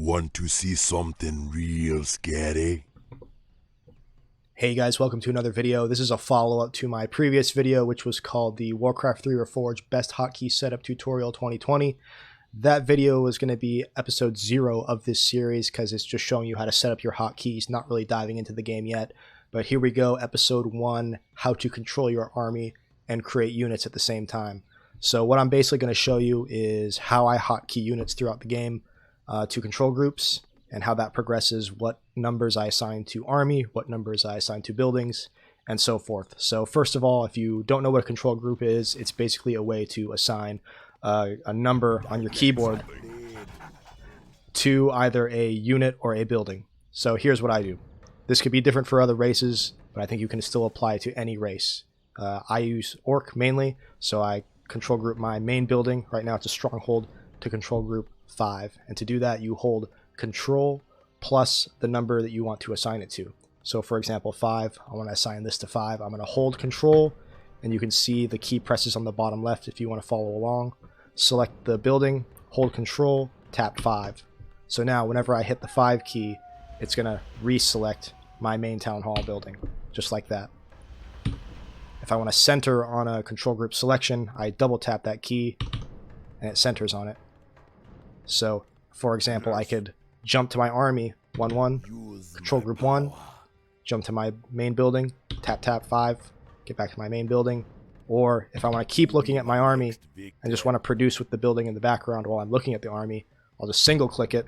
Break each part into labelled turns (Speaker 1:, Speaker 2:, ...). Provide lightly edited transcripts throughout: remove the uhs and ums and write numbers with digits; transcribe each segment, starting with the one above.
Speaker 1: Want to see something real scary?
Speaker 2: Hey guys, welcome to another video. This is a follow-up to my previous video, which was called the Warcraft 3 Reforged Best Hotkey Setup Tutorial 2020. That video was going to be episode 0 of this series because it's just showing you how to set up your hotkeys, not really diving into the game yet. But here we go, episode 1, how to control your army and create units at the same time. So what I'm basically going to show you is how I hotkey units throughout the game to control groups, and how that progresses, what numbers I assign to army, what numbers I assign to buildings, and so forth. So first of all, if you don't know what a control group is, it's basically a way to assign a number on your keyboard to either a unit or a building. So here's what I do. This could be different for other races, but I think you can still apply it to any race. I use Orc mainly, so I control group my main building. Right now it's a stronghold to control group 5, and to do that you hold Control plus the number that you want to assign it to. So for example 5, I want to assign this to 5. I'm going to hold Control, and you can see the key presses on the bottom left if you want to follow along. Select the building, hold Control, tap 5. So now whenever I hit the 5 key, it's going to reselect my main town hall building, just like that. If I want to center on a control group selection, I double tap that key and it centers on it. So for example, I could jump to my army, 1-1, control group 1, jump to my main building, tap 5, get back to my main building. Or if I want to keep looking at my army and just want to produce with the building in the background while I'm looking at the army, I'll just single click it.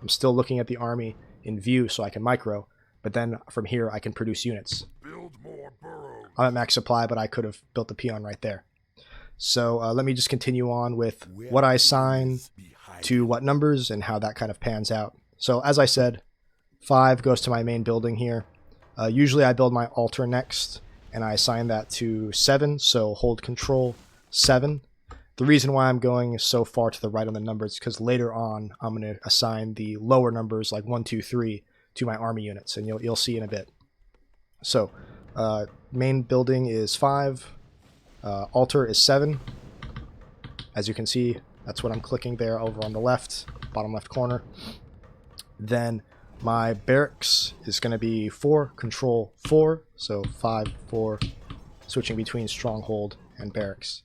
Speaker 2: I'm still looking at the army in view so I can micro, but then from here I can produce units. I'm at max supply, but I could have built the peon right there. So let me just continue on with what I assign to what numbers and how that kind of pans out. So as I said, 5 goes to my main building here. Usually I build my altar next, and I assign that to 7, so hold Control 7. The reason why I'm going so far to the right on the numbers is because later on I'm going to assign the lower numbers like 1, 2, 3 to my army units, and you'll see in a bit. So main building is 5, altar is 7. As you can see, that's what I'm clicking there over on the left, bottom left corner. Then my barracks is going to be 4, control 4, so 5, 4, switching between stronghold and barracks.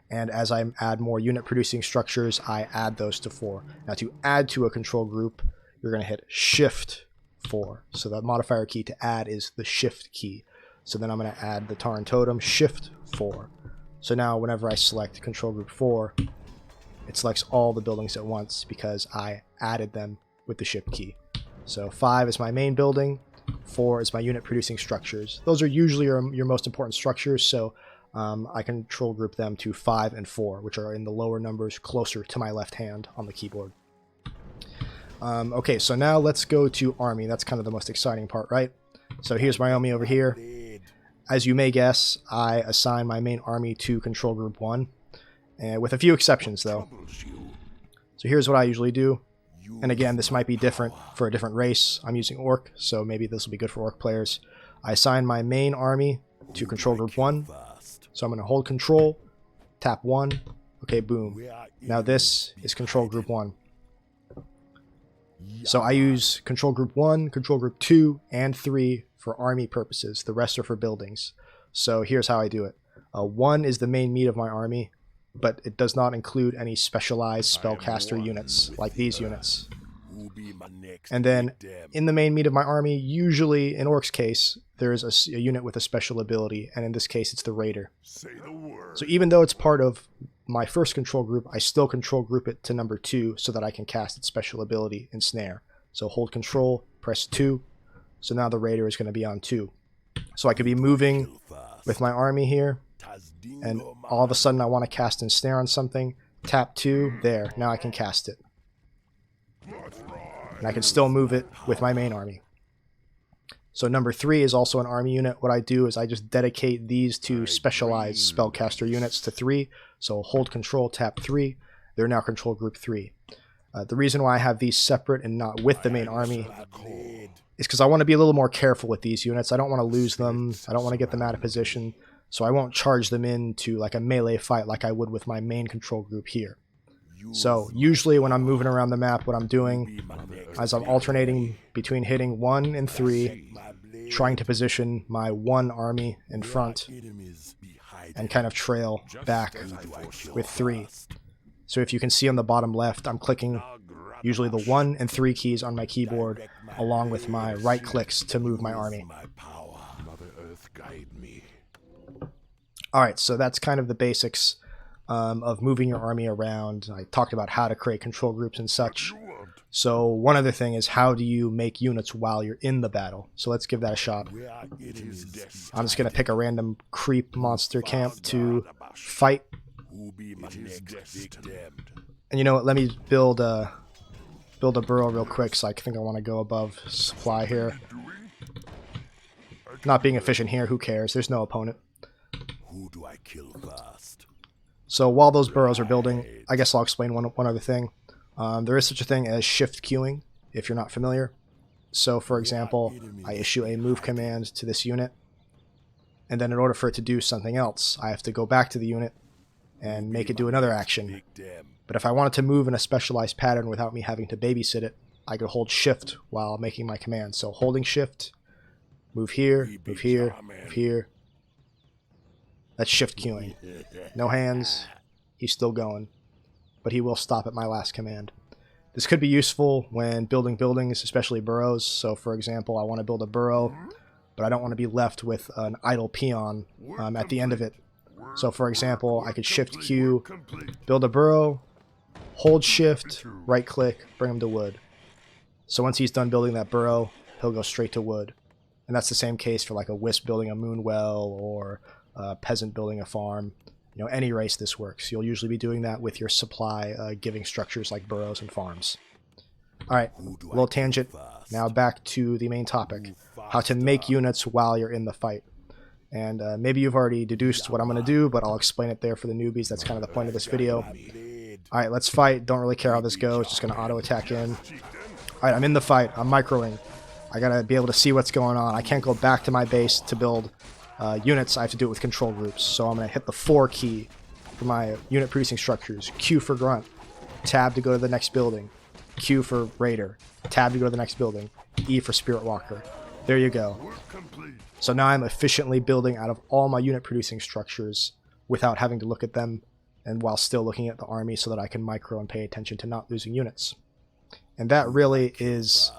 Speaker 2: And as I add more unit producing structures, I add those to 4. Now to add to a control group, you're going to hit Shift 4. So the modifier key to add is the Shift key. So then I'm going to add the Tauren Totem, Shift 4. So now whenever I select control group 4, it selects all the buildings at once because I added them with the Shift key. So 5 is my main building, 4 is my unit producing structures. Those are usually your most important structures, so I control group them to 5 and 4, which are in the lower numbers closer to my left hand on the keyboard. Okay, so now let's go to army. That's kind of the most exciting part, right? So here's my army over here. As you may guess, I assign my main army to control group 1. With a few exceptions though. So here's what I usually do. And again, this might be different for a different race. I'm using Orc, so maybe this will be good for Orc players. I assign my main army to control group 1. So I'm going to hold control, tap 1. Okay, boom. Now this is control group 1. So I use control group 1, control group 2, and 3 for army purposes. The rest are for buildings. So here's how I do it. 1 is the main meat of my army, but it does not include any specialized spellcaster units like these units. And then in the main meat of my army, usually in Orc's case, there is a unit with a special ability, and in this case it's the Raider. So even though it's part of my first control group, I still control group it to number 2 so that I can cast its special ability Ensnare. So hold control, press 2, so now the Raider is going to be on 2. So I could be moving with my army here, and all of a sudden I want to cast Ensnare on something, tap 2, there, now I can cast it. And I can still move it with my main army. So number 3 is also an army unit. What I do is I just dedicate these two specialized spellcaster units to 3. So hold control, tap 3, they're now control group 3. The reason why I have these separate and not with the main army is because I want to be a little more careful with these units. I don't want to lose them, I don't want to get them out of position. So I won't charge them into like a melee fight like I would with my main control group here. So usually when I'm moving around the map, what I'm doing is I'm alternating between hitting 1 and 3, trying to position my 1 army in front and kind of trail back with 3. So if you can see on the bottom left, I'm clicking usually the 1 and 3 keys on my keyboard along with my right clicks to move my army. Alright, so that's kind of the basics of moving your army around. I talked about how to create control groups and such. So one other thing is, how do you make units while you're in the battle? So let's give that a shot. I'm just going to pick a random creep monster camp to fight. And you know what, let me build a burrow real quick, so I think I want to go above supply here. Not being efficient here, who cares? There's no opponent.
Speaker 1: Who do I kill first?
Speaker 2: So while those burrows are building, I guess I'll explain one other thing. There is such a thing as shift queuing, if you're not familiar. So for example, I issue a move command to this unit, and then in order for it to do something else, I have to go back to the unit and make it do another action. But if I wanted to move in a specialized pattern without me having to babysit it, I could hold shift while making my command. So holding shift, move here, move here, move here. That's shift queuing. No hands, he's still going, but he will stop at my last command. This could be useful when building buildings, especially burrows. So for example, I want to build a burrow, but I don't want to be left with an idle peon at the end of it. So for example, I could shift Q, build a burrow, hold shift, right click, bring him to wood. So once he's done building that burrow, he'll go straight to wood. And that's the same case for like a wisp building a moon well, or a peasant building a farm. You know, any race this works. You'll usually be doing that with your supply giving structures like burrows and farms. Alright, a little tangent. Now back to the main topic. How to make units while you're in the fight. And maybe you've already deduced what I'm going to do, but I'll explain it there for the newbies. That's kind of the point of this video. Alright, let's fight. Don't really care how this goes. Just going to auto-attack in. Alright, I'm in the fight. I'm microing. I got to be able to see what's going on. I can't go back to my base to build units. I have to do it with control groups. So I'm going to hit the 4 key for my unit producing structures. Q for grunt. Tab to go to the next building. Q for raider. Tab to go to the next building. E for spirit walker. There you go. So now I'm efficiently building out of all my unit producing structures without having to look at them, and while still looking at the army, so that I can micro and pay attention to not losing units. And that really is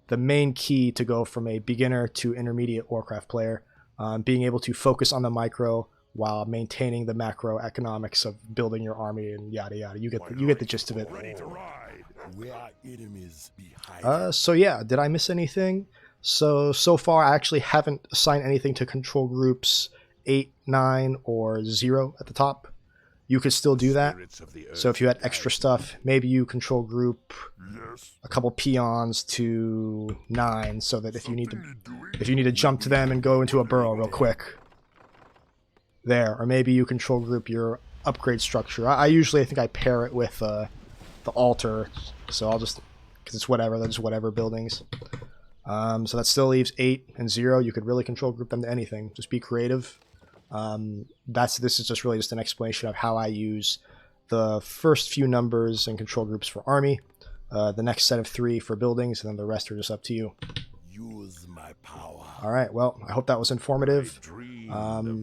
Speaker 2: the main key to go from a beginner to intermediate Warcraft player. Being able to focus on the micro while maintaining the macro economics of building your army and yada yada. You get the gist of it. So yeah, did I miss anything? So far I actually haven't assigned anything to control groups 8, 9, or 0 at the top. You could still do that. So if you had extra stuff, maybe you control group a couple peons to 9, so that if you need to jump to them and go into a burrow real quick, there. Or maybe you control group your upgrade structure. I usually, I think I pair it with the altar, so I'll just, because it's whatever, they're just whatever buildings. So that still leaves 8 and 0. You could really control group them to anything. Just be creative. This is just really just an explanation of how I use the first few numbers and control groups for army, the next set of 3 for buildings, and then the rest are just up to you.
Speaker 1: Use my power.
Speaker 2: Alright, well, I hope that was informative.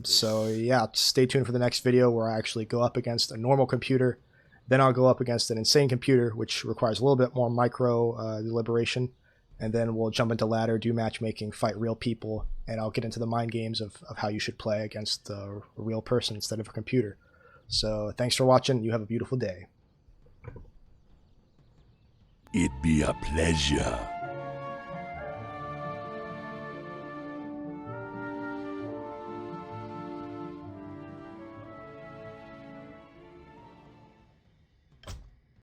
Speaker 2: So yeah, stay tuned for the next video where I actually go up against a normal computer. Then I'll go up against an insane computer, which requires a little bit more micro deliberation. And then we'll jump into ladder, do matchmaking, fight real people, and I'll get into the mind games of how you should play against a real person instead of a computer. So thanks for watching. You have a beautiful day.
Speaker 1: It be a pleasure.